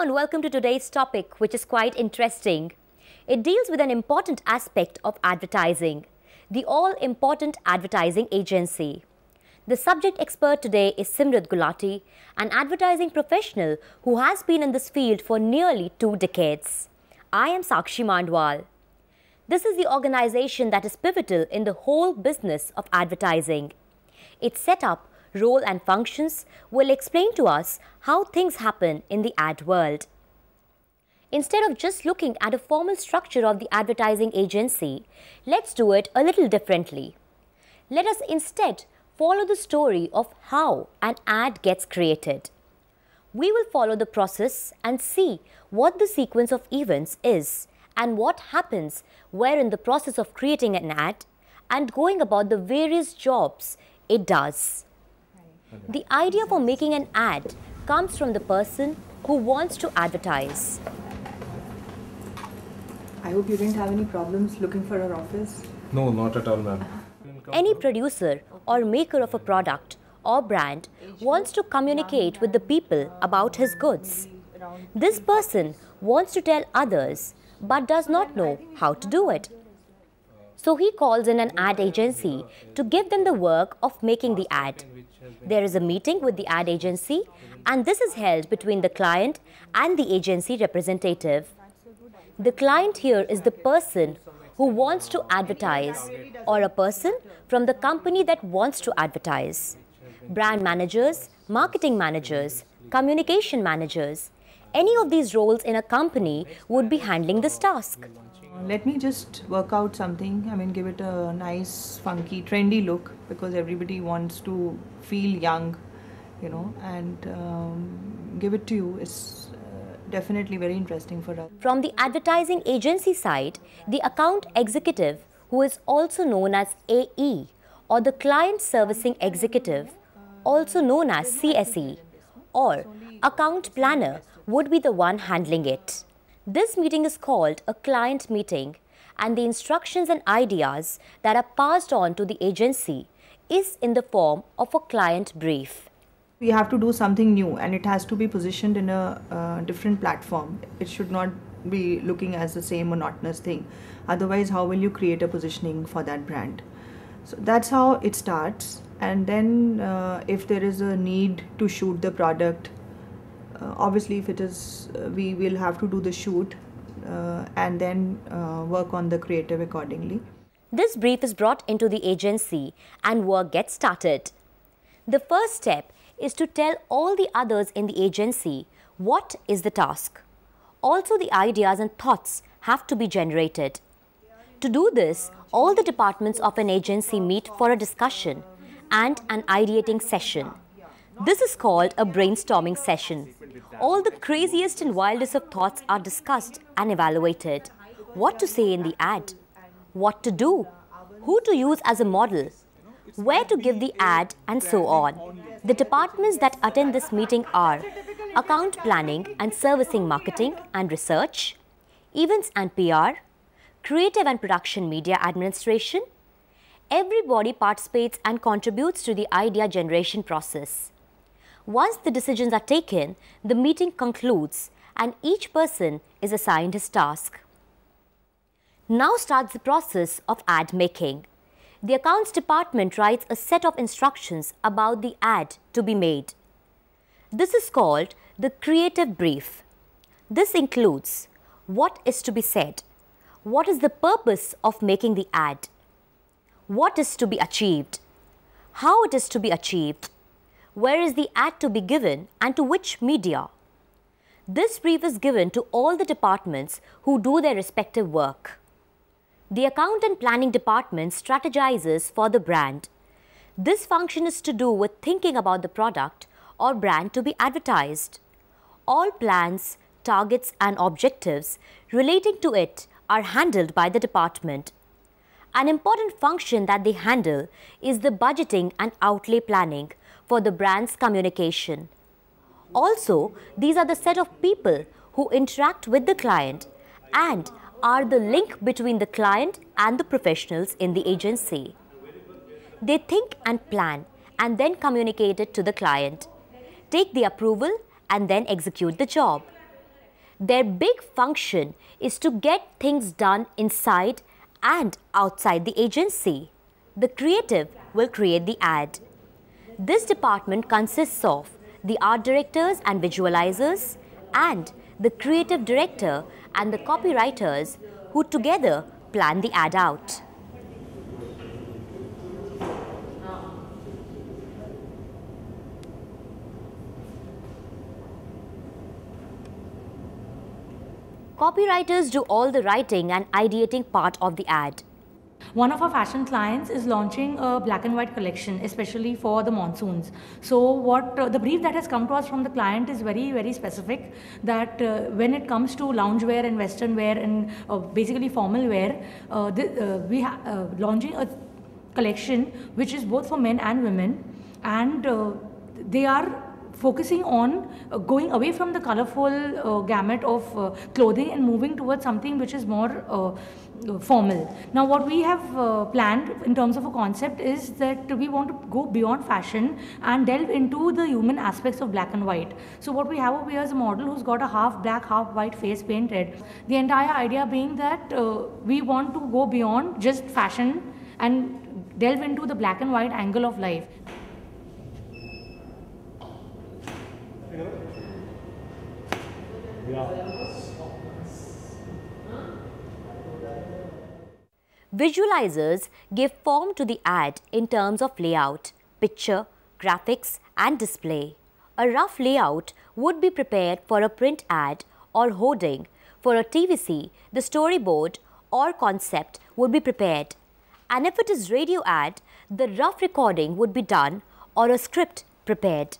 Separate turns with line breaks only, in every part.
and welcome to today's topic, which is quite interesting. It deals with an important aspect of advertising, the all-important advertising agency. The subject expert today is Simrat Gulati, an advertising professional who has been in this field for nearly 2 decades. I am Sakshi Mandwal. This is the organization that is pivotal in the whole business of advertising. Its setup, role and functions will explain to us how things happen in the ad world. Instead of just looking at a formal structure of the advertising agency, let's do it a little differently. Let us instead follow the story of how an ad gets created. We will follow the process and see what the sequence of events is and what happens where in the process of creating an ad and going about the various jobs it does. The idea for making an ad comes from the person who wants to advertise.
I hope you didn't have any problems looking for our office.
No, not at all, ma'am.
Any producer or maker of a product or brand wants to communicate with the people about his goods. This person wants to tell others but does not know how to do it. So he calls in an ad agency to give them the work of making the ad. There is a meeting with the ad agency and this is held between the client and the agency representative. The client here is the person who wants to advertise or a person from the company that wants to advertise. Brand managers, marketing managers, communication managers, any of these roles in a company would be handling this task.
Let me just work out something. Give it a nice, funky, trendy look because everybody wants to feel young, and give it to you is definitely very interesting for us.
From the advertising agency side, the account executive, who is also known as AE, or the client servicing executive, also known as CSE, or account planner, would be the one handling it. This meeting is called a client meeting, and the instructions and ideas that are passed on to the agency is in the form of a client brief.
We have to do something new and it has to be positioned in a different platform. It should not be looking as the same monotonous thing. Otherwise, how will you create a positioning for that brand? So that's how it starts. And then if there is a need to shoot the product, obviously if it is, we will have to do the shoot and then work on the creative accordingly.
This brief is brought into the agency and work gets started. The first step is to tell all the others in the agency what is the task. Also, the ideas and thoughts have to be generated. To do this, all the departments of an agency meet for a discussion and an ideating session. This is called a brainstorming session. All the craziest and wildest of thoughts are discussed and evaluated. What to say in the ad, what to do, who to use as a model, where to give the ad, and so on. The departments that attend this meeting are account planning and servicing marketing and research, events and PR, creative and production media administration. Everybody participates and contributes to the idea generation process. Once the decisions are taken, the meeting concludes and each person is assigned his task. Now starts the process of ad making. The accounts department writes a set of instructions about the ad to be made. This is called the creative brief. This includes what is to be said, what is the purpose of making the ad, what is to be achieved, how it is to be achieved, where is the ad to be given and to which media. This brief is given to all the departments who do their respective work. The account and planning department strategizes for the brand. This function is to do with thinking about the product or brand to be advertised. All plans, targets and objectives relating to it are handled by the department. An important function that they handle is the budgeting and outlay planning for the brand's communication. Also, these are the set of people who interact with the client and are the link between the client and the professionals in the agency. They think and plan and then communicate it to the client, take the approval and then execute the job. Their big function is to get things done inside and outside the agency. The creative will create the ad. This department consists of the art directors and visualizers and the creative director and the copywriters who together plan the ad out. Copywriters do all the writing and ideating part of the ad.
One of our fashion clients is launching a black and white collection, especially for the monsoons. So what the brief that has come to us from the client is very specific, that when it comes to loungewear and western wear and basically formal wear, we are launching a collection which is both for men and women, and they are focusing on going away from the colorful gamut of clothing and moving towards something which is more formal. Now what we have planned in terms of a concept is that we want to go beyond fashion and delve into the human aspects of black and white. So what we have over here is a model who's got a half black, half white face painted. The entire idea being that we want to go beyond just fashion and delve into the black and white angle of life.
Visualizers give form to the ad in terms of layout, picture, graphics and display. A rough layout would be prepared for a print ad or hoarding. For a TVC, the storyboard or concept would be prepared. And if it is radio ad, the rough recording would be done or a script prepared.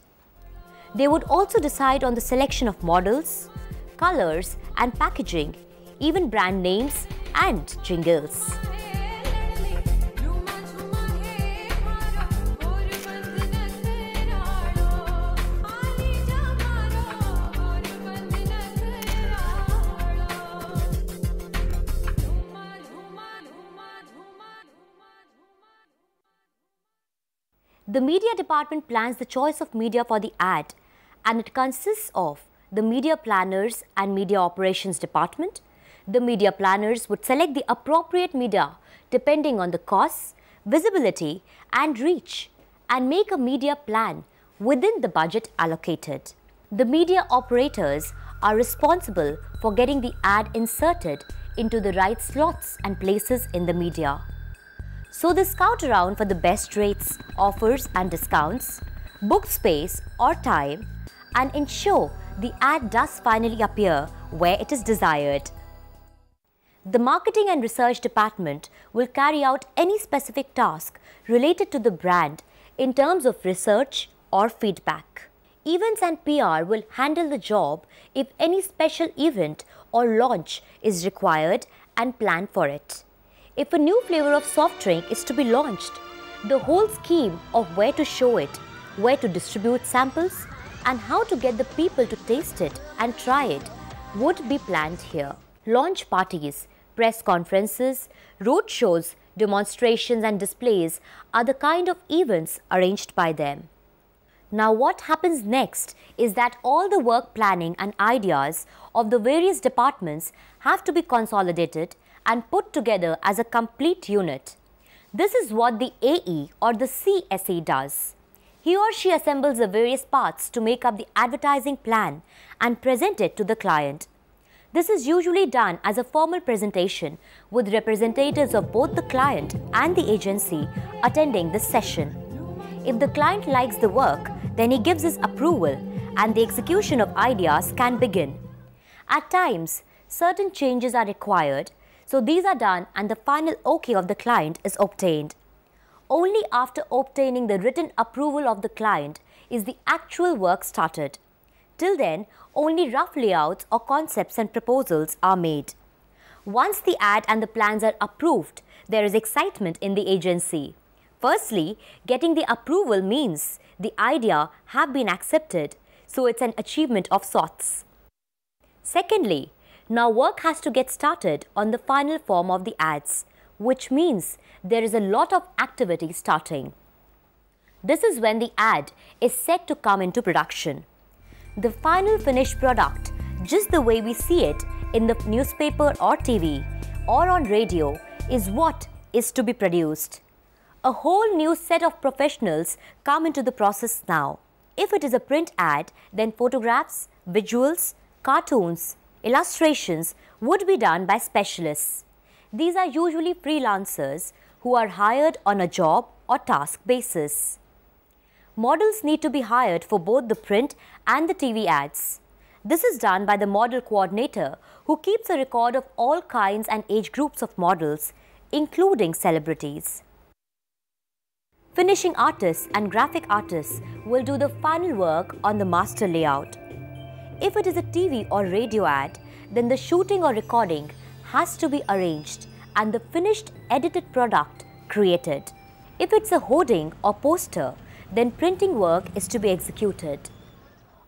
They would also decide on the selection of models, colors and packaging, even brand names and jingles. The media department plans the choice of media for the ad, and it consists of the media planners and media operations department. The media planners would select the appropriate media depending on the costs, visibility and reach, and make a media plan within the budget allocated. The media operators are responsible for getting the ad inserted into the right slots and places in the media. So they scout around for the best rates, offers and discounts, book space or time, and ensure the ad does finally appear where it is desired. The marketing and research department will carry out any specific task related to the brand in terms of research or feedback. Events and PR will handle the job if any special event or launch is required and plan for it. If a new flavor of soft drink is to be launched, the whole scheme of where to show it, where to distribute samples, and how to get the people to taste it and try it would be planned here. Launch parties, press conferences, road shows, demonstrations and displays are the kind of events arranged by them. Now what happens next is that all the work planning and ideas of the various departments have to be consolidated and put together as a complete unit. This is what the AE or the CSE does. He or she assembles the various parts to make up the advertising plan and present it to the client. This is usually done as a formal presentation with representatives of both the client and the agency attending this session. If the client likes the work, then he gives his approval and the execution of ideas can begin. At times, certain changes are required, so these are done and the final OK of the client is obtained. Only after obtaining the written approval of the client is the actual work started. Till then, only rough layouts or concepts and proposals are made. Once the ad and the plans are approved, there is excitement in the agency. Firstly, getting the approval means the idea have been accepted, so it's an achievement of sorts. Secondly, now work has to get started on the final form of the ads, which means there is a lot of activity starting. This is when the ad is set to come into production. The final finished product just the way we see it in the newspaper or TV or on radio, is what is to be produced. A whole new set of professionals come into the process now. If it is a print ad, then photographs, visuals, cartoons, illustrations would be done by specialists. These are usually freelancers who are hired on a job or task basis. Models need to be hired for both the print and the TV ads. This is done by the model coordinator, who keeps a record of all kinds and age groups of models, including celebrities. Finishing artists and graphic artists will do the final work on the master layout. If it is a TV or radio ad, then the shooting or recording has to be arranged and the finished edited product created. If it's a hoarding or poster, then printing work is to be executed.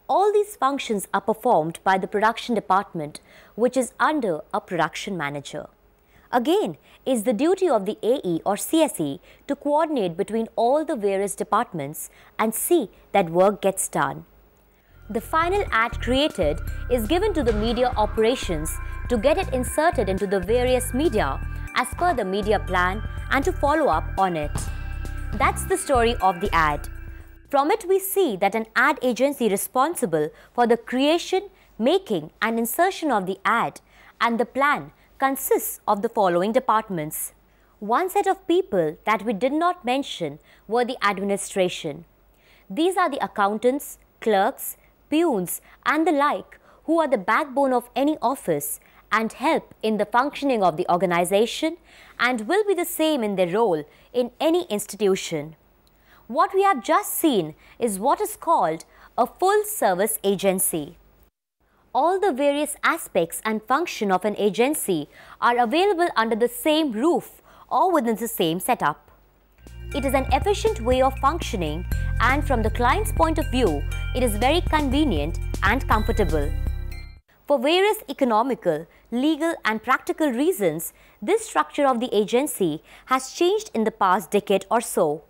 All these functions are performed by the production department, which is under a production manager. Again, it's the duty of the AE or CSE to coordinate between all the various departments and see that work gets done. The final ad created is given to the media operations to get it inserted into the various media as per the media plan and to follow up on it. That's the story of the ad. From it we see that an ad agency responsible for the creation, making and insertion of the ad and the plan consists of the following departments. One set of people that we did not mention were the administration. These are the accountants, clerks, peons and the like, who are the backbone of any office and help in the functioning of the organization and will be the same in their role in any institution. What we have just seen is what is called a full service agency. All the various aspects and function of an agency are available under the same roof or within the same setup. It is an efficient way of functioning, and from the client's point of view, it is very convenient and comfortable. For various economical, legal and practical reasons, this structure of the agency has changed in the past decade or so.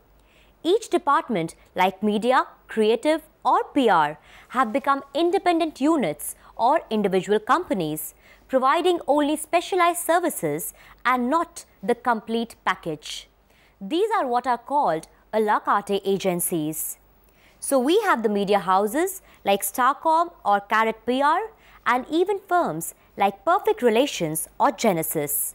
Each department, like media, creative or PR, have become independent units or individual companies, providing only specialized services and not the complete package. These are what are called a la carte agencies. So we have the media houses like Starcom or Carrot PR and even firms like Perfect Relations or Genesis.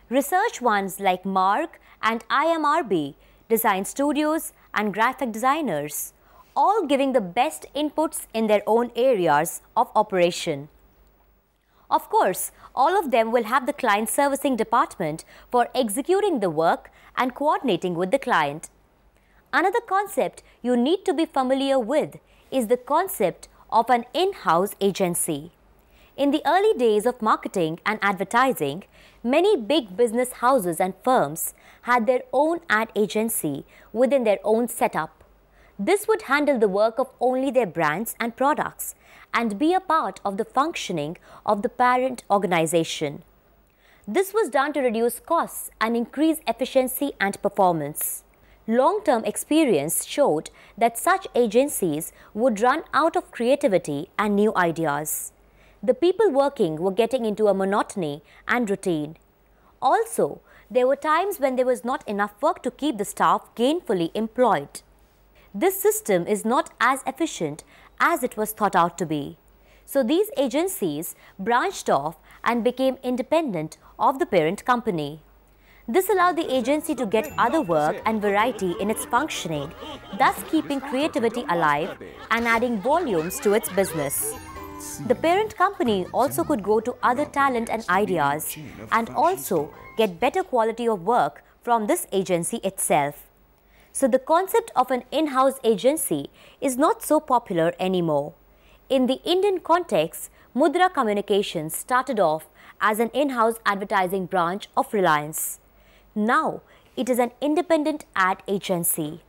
Research ones like Mark and IMRB, design studios and graphic designers, all giving the best inputs in their own areas of operation. Of course, all of them will have the client servicing department for executing the work and coordinating with the client. Another concept you need to be familiar with is the concept of an in-house agency. In the early days of marketing and advertising, many big business houses and firms had their own ad agency within their own setup. This would handle the work of only their brands and products and be a part of the functioning of the parent organization. This was done to reduce costs and increase efficiency and performance. Long-term experience showed that such agencies would run out of creativity and new ideas. The people working were getting into a monotony and routine. Also, there were times when there was not enough work to keep the staff gainfully employed. This system is not as efficient as it was thought out to be. So these agencies branched off and became independent of the parent company. This allowed the agency to get other work and variety in its functioning, thus keeping creativity alive and adding volumes to its business. The parent company also could go to other talent and ideas and also get better quality of work from this agency itself. So the concept of an in-house agency is not so popular anymore. In the Indian context, Mudra Communications started off as an in-house advertising branch of Reliance. Now, it is an independent ad agency.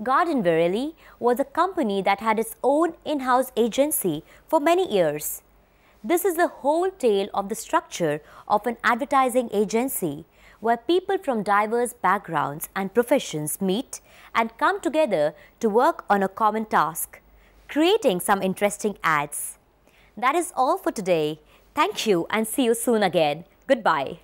Garden Verily was a company that had its own in-house agency for many years. This is the whole tale of the structure of an advertising agency, where people from diverse backgrounds and professions meet and come together to work on a common task, creating some interesting ads. That is all for today. Thank you and see you soon again. Goodbye.